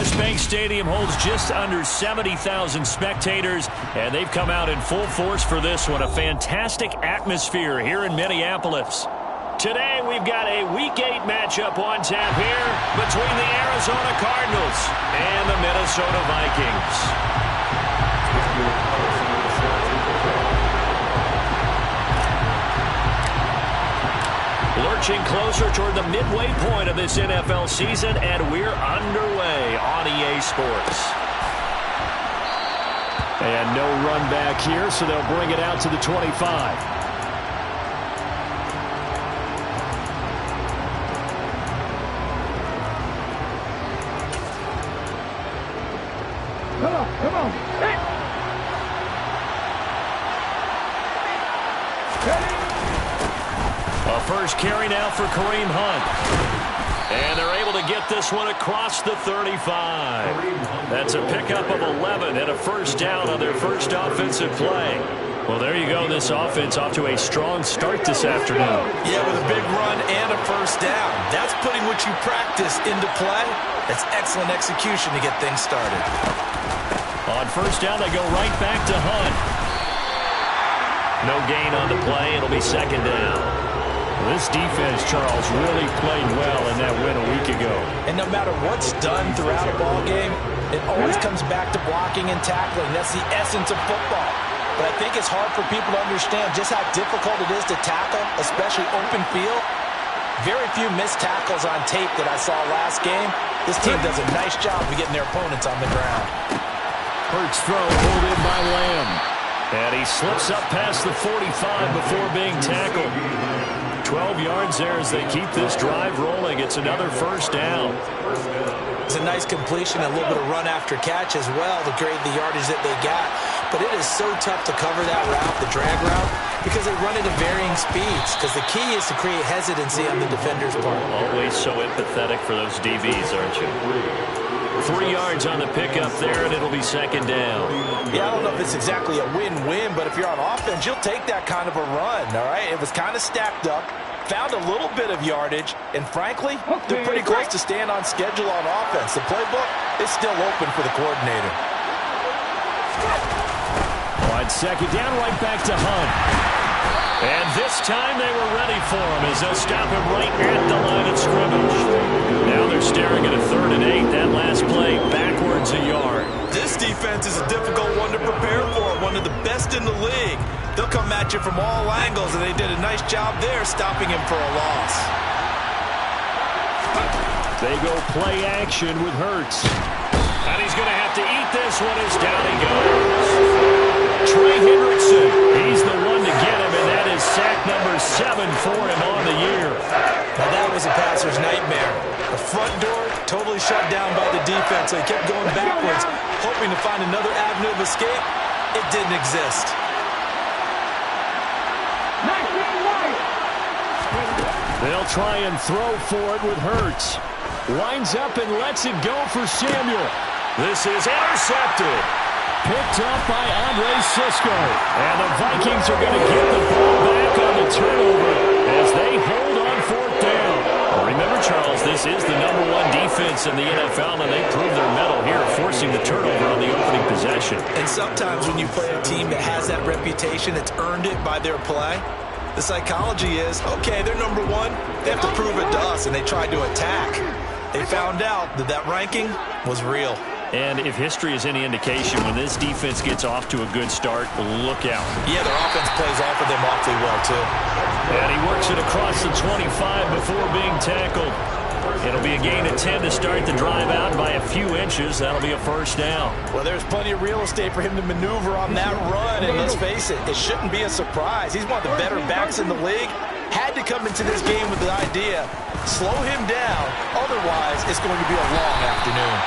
West Bank Stadium holds just under 70,000 spectators, and they've come out in full force for this one. A fantastic atmosphere here in Minneapolis. Today we've got a Week 8 matchup on tap here between the Arizona Cardinals and the Minnesota Vikings. Lurching closer toward the midway point of this NFL season, and we're underway on EA Sports. And no run back here, so they'll bring it out to the 25. Come on. Hey. A first carry now for Kareem Hunt. And they're able to get this one across the 35. That's a pickup of 11 and a first down on their first offensive play. Well, there you go. This offense off to a strong start this afternoon. Yeah, with a big run and a first down. That's putting what you practice into play. That's excellent execution to get things started. On first down, they go right back to Hunt. No gain on the play. It'll be second down. This defense, Charles, really played well in that win a week ago. And no matter what's done throughout a ball game, it always comes back to blocking and tackling. That's the essence of football. But I think it's hard for people to understand just how difficult it is to tackle, especially open field. Very few missed tackles on tape that I saw last game. This team does a nice job of getting their opponents on the ground. Hurts throw pulled in by Lamb. And he slips up past the 45 before being tackled. 12 yards there as they keep this drive rolling. It's another first down. It's a nice completion, a little bit of run after catch as well to create the yardage that they got. But it is so tough to cover that route, the drag route, because they run it at varying speeds. Because the key is to create hesitancy on the defender's part. Always so empathetic for those DBs, aren't you? 3 yards on the pickup there, and it'll be second down. Yeah, I don't know if it's exactly a win-win, but if you're on offense, you'll take that kind of a run, all right? It was kind of stacked up, found a little bit of yardage, and frankly, they're pretty close to staying on schedule on offense. The playbook is still open for the coordinator. On second down, right back to Hunt. And this time they were ready for him as they'll stop him right at the line of scrimmage. Now they're staring at a 3rd and 8. That last play backwards a yard. This defense is a difficult one to prepare for, one of the best in the league. They'll come at you from all angles, and they did a nice job there stopping him for a loss. They go play action with Hurts. And he's going to have to eat this one as down he goes. Trey Hendrickson, he's the one to get him, and that is sack number 7 for him on the year. Now that was a passer's nightmare. The front door totally shut down by the defense. They kept going backwards, hoping to find another avenue of escape. It didn't exist. They'll try and throw for it with Hurts. Winds up and lets it go for Samuel. This is intercepted. Picked up by Andre Sisco. And the Vikings are going to get the ball back on the turnover as they hold on 4th down. Well, remember, Charles, this is the #1 defense in the NFL, and they prove their mettle here, forcing the turnover on the opening possession. And sometimes when you play a team that has that reputation, it's earned it by their play. The psychology is, okay, they're #1. They have to prove it to us, and they tried to attack. They found out that that ranking was real. And if history is any indication, when this defense gets off to a good start, look out. Yeah, their offense plays off of them awfully well, too. And he works it across the 25 before being tackled. It'll be a gain of 10 to start the drive out by a few inches. That'll be a first down. Well, there's plenty of real estate for him to maneuver on that run, and let's face it, it shouldn't be a surprise. He's one of the better backs in the league. Had to come into this game with the idea, slow him down, otherwise it's going to be a long afternoon.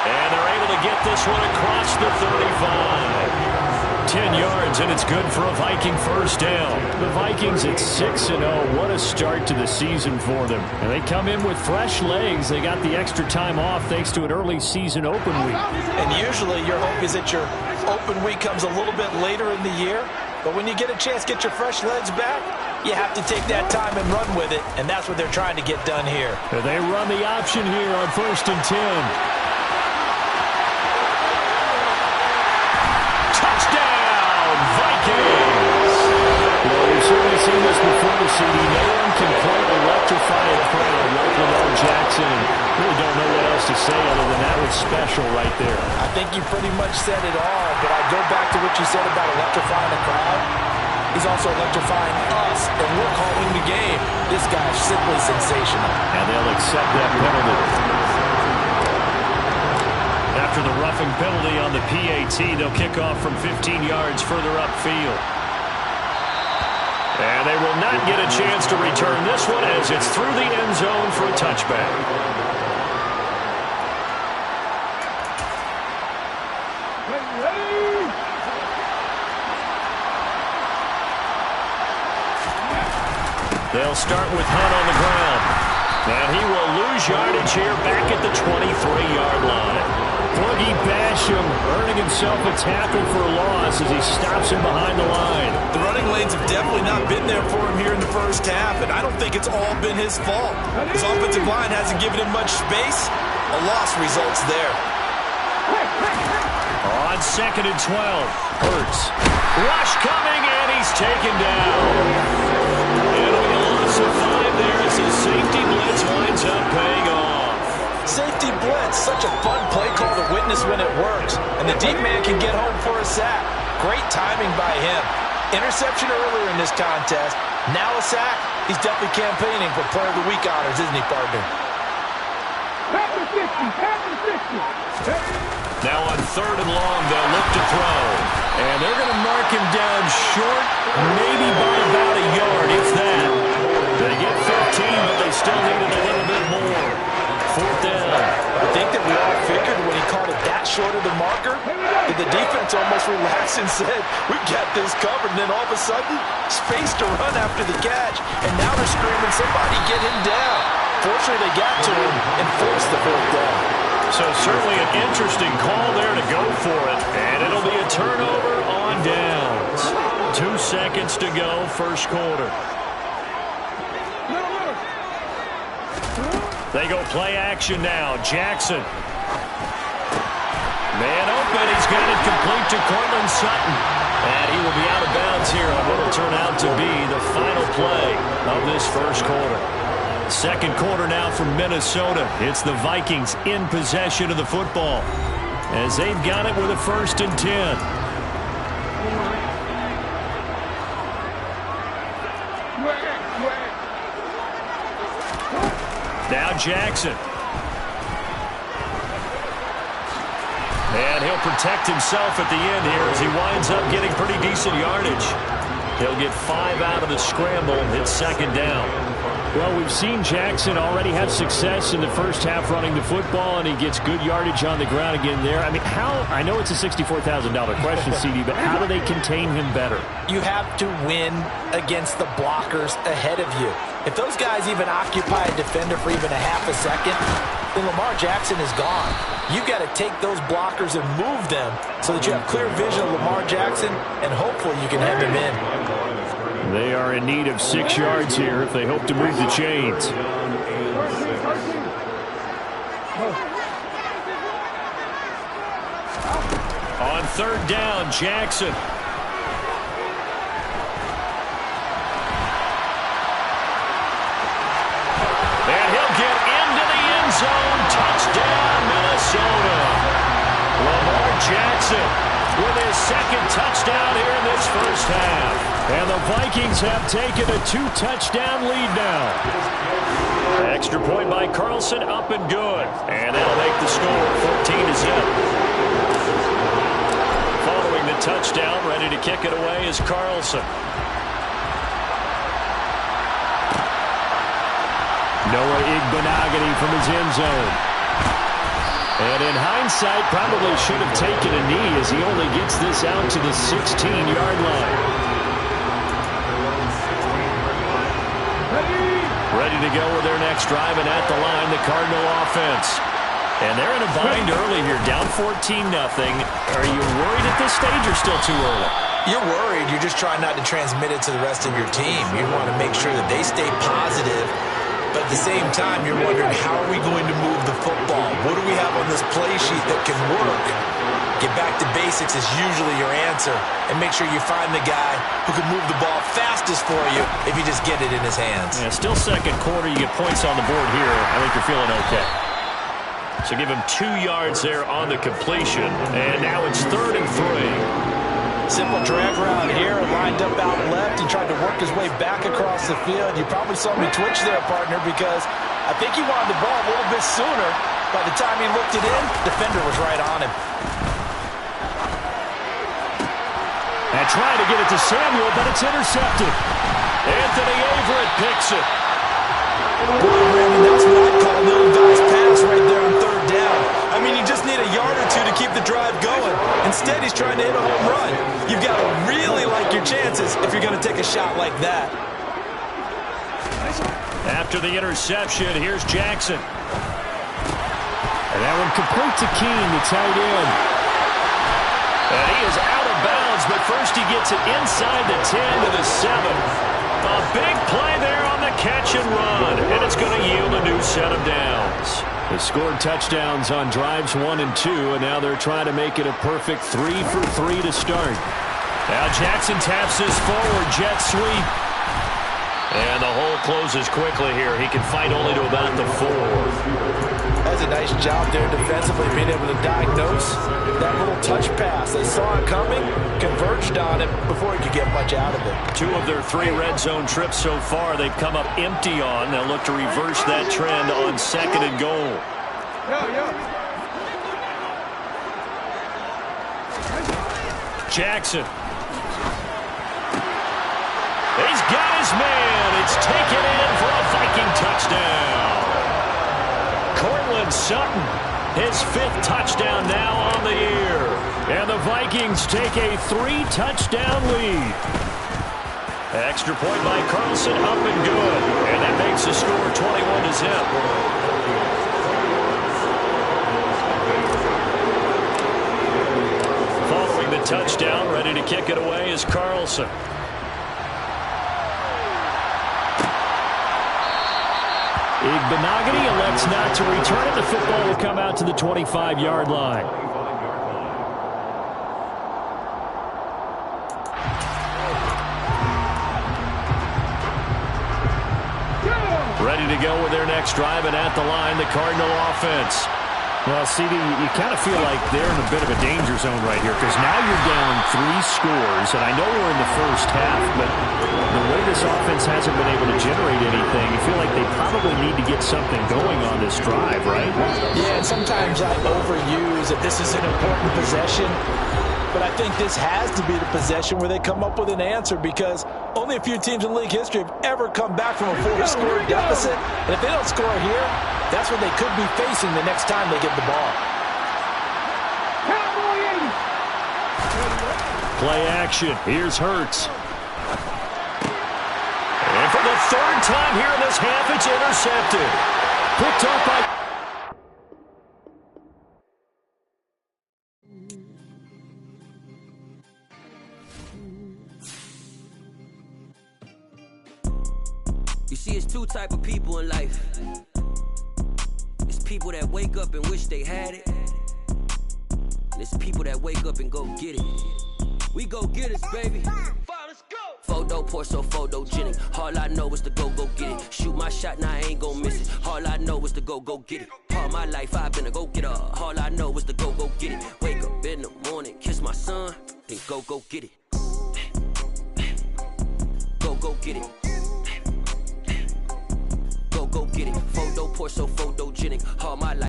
And they're able to get this one across the 35. 10 yards, and it's good for a Viking first down. The Vikings at 6-0. What a start to the season for them. And they come in with fresh legs. They got the extra time off thanks to an early season open week. And usually your hope is that your open week comes a little bit later in the year. But when you get a chance to get your fresh legs back, you have to take that time and run with it. And that's what they're trying to get done here. They run the option here on 1st and 10. certainly seen this before, CD. No one can quite electrify a crowd like Lamar Jackson. And really don't know what else to say other than that was special right there. I think you pretty much said it all, but I go back to what you said about electrifying the crowd. He's also electrifying us, and we're calling the game. This guy's simply sensational. And they'll accept that penalty. After the roughing penalty on the PAT, they'll kick off from 15 yards further upfield. And they will not get a chance to return this one as it's through the end zone for a touchback. They'll start with Hunt on the ground. And he will lose yardage here back at the 23-yard line. Boogie Basham earning himself a tackle for a loss as he stops him behind the line. The running lanes have definitely not been there for him here in the first half, and I don't think it's all been his fault. His offensive line hasn't given him much space. A loss results there. On 2nd and 12, Hurts. Rush coming, and he's taken down. It'll be a loss of 5 there as his safety blitz winds up paying off. Safety blitz, such a fun play call to witness when it works. And the deep man can get home for a sack. Great timing by him. Interception earlier in this contest. Now a sack. He's definitely campaigning for Player of the Week honors, isn't he, partner? Now on 3rd and long, they'll look to throw. And they're going to mark him down short, maybe by about a yard, if that. They get 15, but they still needed a little bit more. 4th down. I think that we all figured when he called it that short of the marker, that the defense almost relaxed and said, we got this covered. And then all of a sudden, space to run after the catch. And now they're screaming, somebody get him down. Fortunately, they got to him and forced the 4th down. So certainly an interesting call there to go for it. And it'll be a turnover on downs. 2 seconds to go, first quarter. They go play action now. Jackson. Man open. He's got it complete to Cortland Sutton. And he will be out of bounds here on what will turn out to be the final play of this first quarter. Second quarter now from Minnesota. It's the Vikings in possession of the football as they've got it with a 1st and 10. Now Jackson. And he'll protect himself at the end here as he winds up getting pretty decent yardage. He'll get 5 out of the scramble. It's 2nd down. Well, we've seen Jackson already have success in the first half running the football, and he gets good yardage on the ground again there. I mean, I know it's a $64,000 question, CD, but how do they contain him better? You have to win against the blockers ahead of you. If those guys even occupy a defender for even a half a second, then Lamar Jackson is gone. You've got to take those blockers and move them so that you have clear vision of Lamar Jackson, and hopefully you can hem him in. They are in need of 6 yards here if they hope to move the chains. On 3rd down, Jackson. And he'll get into the end zone. Touchdown, Minnesota. Lamar Jackson with his 2nd touchdown here in this first half. And the Vikings have taken a 2-touchdown lead now. Extra point by Carlson, up and good. And that'll make the score 14-0. Following the touchdown, ready to kick it away is Carlson. Noah Igbenogany from his end zone. And in hindsight, probably should have taken a knee as he only gets this out to the 16-yard line. Ready to go with their next drive, and at the line, the Cardinal offense. And they're in a bind early here, down 14-0. Are you worried at this stage or still too early? You're worried. You're just trying not to transmit it to the rest of your team. You want to make sure that they stay positive. But at the same time, you're wondering, how are we going to move the football? What do we have on this play sheet that can work? Get back to basics is usually your answer, and make sure you find the guy who can move the ball fastest for you if you just get it in his hands. Yeah, still second quarter. You get points on the board here. I think you're feeling okay. So give him 2 yards there on the completion, and now it's 3rd and 3. Simple drag route here, lined up out left. He tried to work his way back across the field. You probably saw me twitch there, partner, because I think he wanted the ball a little bit sooner. By the time he looked it in, defender was right on him. And trying to get it to Samuel, but it's intercepted. Anthony Averett picks it. Brandon, that's what I'd call an ill-advised pass right there on 3rd down. I mean, you just need a yard or 2 to keep the drive going. Instead, he's trying to hit a home run. You've got to really like your chances if you're going to take a shot like that. After the interception, here's Jackson. And that one complete to Keene, the tight end. And he is out of bounds, but first he gets it inside the 10 to the 7. A big play there on the catch and run, and it's going to yield a new set of downs. They scored touchdowns on drives 1 and 2, and now they're trying to make it a perfect 3 for 3 to start. Now Jackson taps his forward jet sweep. And the hole closes quickly here. He can fight only to about the 4. That's a nice job there defensively, being able to diagnose that little touch pass. They saw it coming, converged on it before he could get much out of it. 2 of their 3 red zone trips so far they've come up empty on. They'll look to reverse that trend on 2nd and goal. Jackson. He's got his man. It's taken in for a Viking touchdown. Cortland Sutton, his 5th touchdown now on the year. And the Vikings take a 3-touchdown lead. Extra point by Carlson, up and good. And that makes the score 21 to zip. Following the touchdown, ready to kick it away is Carlson. Igbenogany elects not to return it. The football will come out to the 25-yard line. Ready to go with their next drive, and at the line, the Cardinal offense. Well, CD, you kind of feel like they're in a bit of a danger zone right here because now you're down 3 scores, and I know we're in the first half, but the way this offense hasn't been able to generate anything, you feel like they probably need to get something going on this drive, right? Yeah, and sometimes I overuse that this is an important possession, but I think this has to be the possession where they come up with an answer because only a few teams in league history have ever come back from a 4-score deficit, and if they don't score here, that's what they could be facing the next time they get the ball. Play action. Here's Hurts. And for the 3rd time here in this half, it's intercepted. Picked up by... You see, it's 2 type of people in life. It's people that wake up and wish they had it. And it's people that wake up and go get it. We go get it, baby. Let's go. Photo pour so photogenic. All I know is to go get it. Shoot my shot, now I ain't gon' miss it. All I know is to go get it. All my life I've been a go-getter. All I know is to go get it. Wake up in the morning, kiss my son, then go get it. Go get it. Go get it. Photo pour so photogenic. All my life.